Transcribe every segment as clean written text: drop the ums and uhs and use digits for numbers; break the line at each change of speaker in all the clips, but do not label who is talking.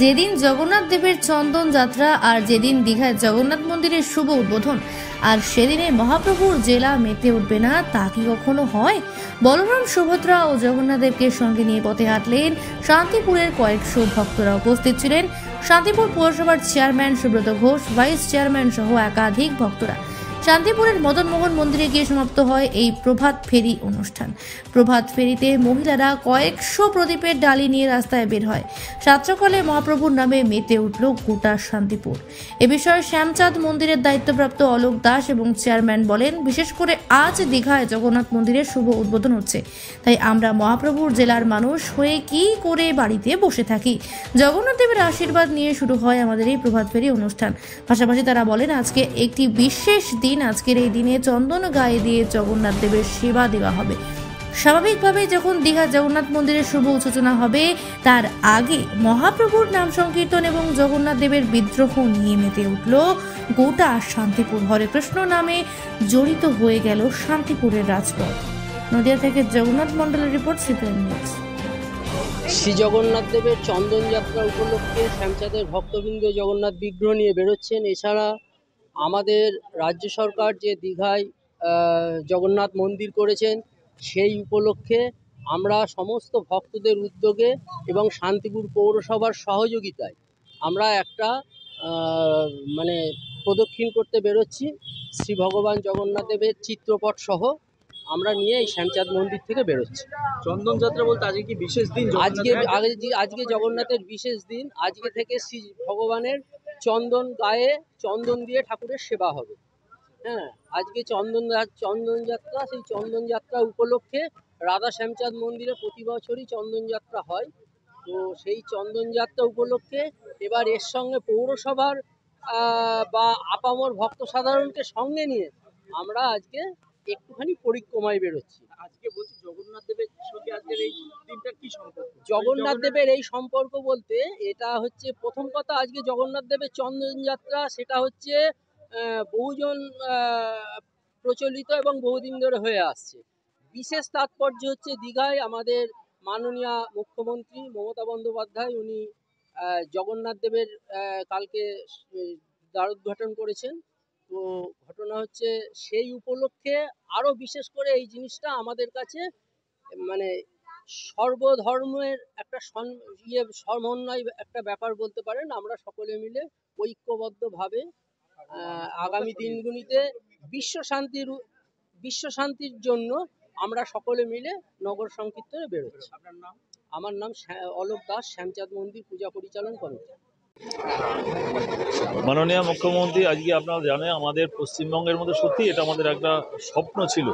যেদিন জগন্নাথ দেবের চন্দন যাত্রা আর যেদিন দীঘায় জগন্নাথ মন্দিরের শুভ উদ্বোধন আর সেদিনে মহাপ্রভুর জেলা মেতে উঠবে না, তা কি কখনো হয়? বলরাম, সুভদ্রা ও জগন্নাথ দেবকে সঙ্গে নিয়ে পথে হাঁটলেন শান্তিপুরের কয়েকশো ভক্তরা। উপস্থিত ছিলেন শান্তিপুর পৌরসভার chairman Subrata Ghosh, vice chairman সহ একাধিক ভক্তরা। শান্তিপুরের মদনমোহন মন্দিরে গিয়ে সমাপ্ত হয় এই প্রভাত ফেরি অনুষ্ঠান। প্রভাত ফেরিতে মহিলারা কয়েকশো প্রদীপের ডালি নিয়ে রাস্তায় বের হয়। সাত সকালে মহাপ্রভুর নামে মেতে উঠল গোটা শান্তিপুর। এ বিষয়ে শ্যামচাঁদ মন্দিরের দায়িত্বপ্রাপ্ত অলোক দাস এবং চেয়ারম্যান বলেন, বিশেষ করে আজ দীঘায় জগন্নাথ মন্দিরের শুভ উদ্বোধন হচ্ছে, তাই আমরা মহাপ্রভুর জেলার মানুষ হয়ে কি করে বাড়িতে বসে থাকি। জগন্নাথ দেবের আশীর্বাদ নিয়ে শুরু হয় আমাদের এই প্রভাত ফেরি অনুষ্ঠান। পাশাপাশি তারা বলেন, আজকে একটি বিশেষ দিন। আজকের এই দিনে চন্দন গায়ে দিয়ে জগন্নাথ দেবের সেবা দেওয়া হবে। স্বাভাবিকভাবে যখন দীঘা জগন্নাথ মন্দিরের শুভ সূচনা হবে, তার আগে মহাপ্রভুর নাম সংকীর্তন এবং জগন্নাথ দেবের বিদ্রোহ নিয়ে মেতে উঠল গোটা শান্তিপুর। হরে কৃষ্ণ নামে জড়িত হয়ে গেল শান্তিপুরের রাজপথ। নদিয়া থেকে জগন্নাথ মন্ডলের report, CPN news.
Shri Jagannath দেবের চন্দন যাত্রা উপলক্ষে শ্যামচাঁদের ভক্তবৃন্দ জগন্নাথ বিগ্রহ নিয়ে বেরোচ্ছেন। এছাড়া আমাদের রাজ্য সরকার যে দীঘায় জগন্নাথ মন্দির করেছেন, সেই উপলক্ষে আমরা সমস্ত ভক্তদের উদ্যোগে এবং শান্তিপুর পৌরসভার সহযোগিতায় আমরা একটা প্রদক্ষিণ করতে বেরোচ্ছি। শ্রী ভগবান জগন্নাথ দেবের চিত্রপট সহ আমরা নিয়ে এই শ্যামচাঁদ মন্দির থেকে বেরোচ্ছি।
চন্দন যাত্রা বলতে আজকে কি বিশেষ দিন?
আজকে জগন্নাথের বিশেষ দিন। আজকে থেকে শ্রী ভগবানের চন্দন গায়ে চন্দন দিয়ে ঠাকুরের সেবা হবে। হ্যাঁ, আজকে চন্দন যাত্রা। সেই চন্দন যাত্রা উপলক্ষে রাধা শ্যামচাঁদ মন্দিরে প্রতি বছরই চন্দন যাত্রা হয়। তো সেই চন্দন যাত্রা উপলক্ষে এবার এর সঙ্গে পৌরসভার বা আপামর ভক্ত সাধারণকে সঙ্গে নিয়ে আমরা আজকে একটুখানি পরিক্রমায় বেরোচ্ছি।
আজকে বলছি জগন্নাথ দেবের সঙ্গে আজকের এই দিনটার কি সম্পর্ক?
জগন্নাথ দেবের এই সম্পর্ক বলতে এটা হচ্ছে, প্রথম কথা, আজকে জগন্নাথ দেবের চন্দন যাত্রা, সেটা হচ্ছে বহুজন প্রচলিত এবং বহুদিন ধরে হয়ে আসছে। বিশেষ তাৎপর্য হচ্ছে দীঘায় আমাদের মাননীয় মুখ্যমন্ত্রী মমতা বন্দ্যোপাধ্যায়, উনি জগন্নাথ দেবের কালকে দ্বারোদ্ঘাটন করেছেন। তো ঘটনা হচ্ছে সেই উপলক্ষে আরো বিশেষ করে এই জিনিসটা আমাদের কাছে সর্বধর্মের একটা সমন্বয় একটা ব্যাপার বলতে পারেন। আমরা সকলে মিলে ঐক্যবদ্ধভাবে আগামী দিনগুলিতে বিশ্ব শান্তির জন্য আমরা সকলে মিলে নগর সংকীর্তনে বেরোচ্ছি।
আপনার নাম?
আমার নাম অলোক দাস, শ্যামচাঁদ মন্দির পূজা পরিচালন কমিটি।
মাননীয় মুখ্যমন্ত্রী, আজকে আপনারা জানেন আমাদের পশ্চিমবঙ্গের মধ্যে সত্যি এটা আমাদের একটা স্বপ্ন ছিল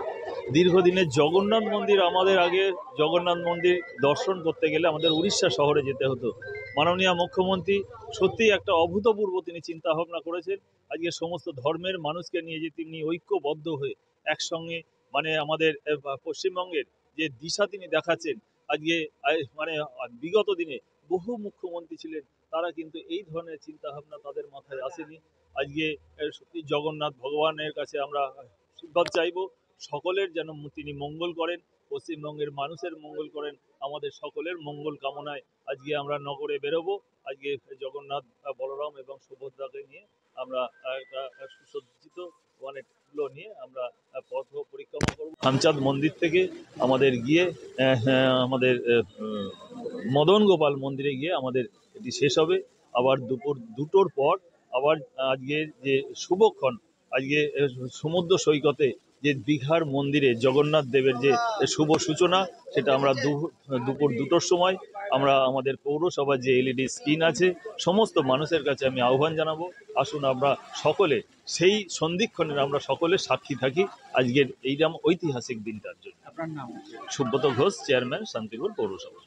দীর্ঘদিনের। জগন্নাথ মন্দির, আমাদের আগে জগন্নাথ মন্দির দর্শন করতে গেলে আমাদের উড়িষ্যা শহরে যেতে হতো। মাননীয় মুখ্যমন্ত্রী সত্যিই একটা অভূতপূর্ব তিনি চিন্তা ভাবনা করেছেন। আজকে সমস্ত ধর্মের মানুষকে নিয়ে যে তিনি ঐক্যবদ্ধ হয়ে একসঙ্গে আমাদের পশ্চিমবঙ্গের যে দিশা তিনি দেখাচ্ছেন। আজকে বিগত দিনে বহু মুখ্যমন্ত্রী ছিলেন, তারা কিন্তু এই ধরনের চিন্তাভাবনা তাদের মাথায় আসেনি। আজকে সত্যি জগন্নাথ ভগবানের কাছে আমরা আশীর্বাদ চাইব, সকলের যেন তিনি মঙ্গল করেন, পশ্চিমবঙ্গের মানুষের মঙ্গল করেন। আমাদের সকলের মঙ্গল কামনায় আজকে আমরা নগরে বেরোবো। আজকে জগন্নাথ, বলরাম এবং সুভদ্রাকে নিয়ে আমরা একটা সুসজ্জিত অনেকগুলো নিয়ে আমরা পথ পরিক্রমা করব। শ্যামচাঁদ মন্দির থেকে আমাদের গিয়ে আমাদের মদন গোপাল মন্দিরে গিয়ে আমাদের এটি শেষ হবে। আবার দুপুর 2টোর পর আবার আজকে যে শুভক্ষণ, আজকে সমুদ্র সৈকতে যে দীঘার মন্দিরে জগন্নাথ দেবের যে শুভ সূচনা, সেটা আমরা দুপুর 2টোর সময় আমরা আমাদের পৌরসভার যে LED স্ক্রিন আছে সমস্ত মানুষের কাছে আমি আহ্বান জানাবো, আসুন আমরা সকলে সেই সন্ধিক্ষণের আমরা সকলে সাক্ষী থাকি আজকের এইরকম ঐতিহাসিক দিনটার জন্য।
আপনার নাম?
সুব্রত ঘোষ, চেয়ারম্যান, শান্তিপুর পৌরসভা।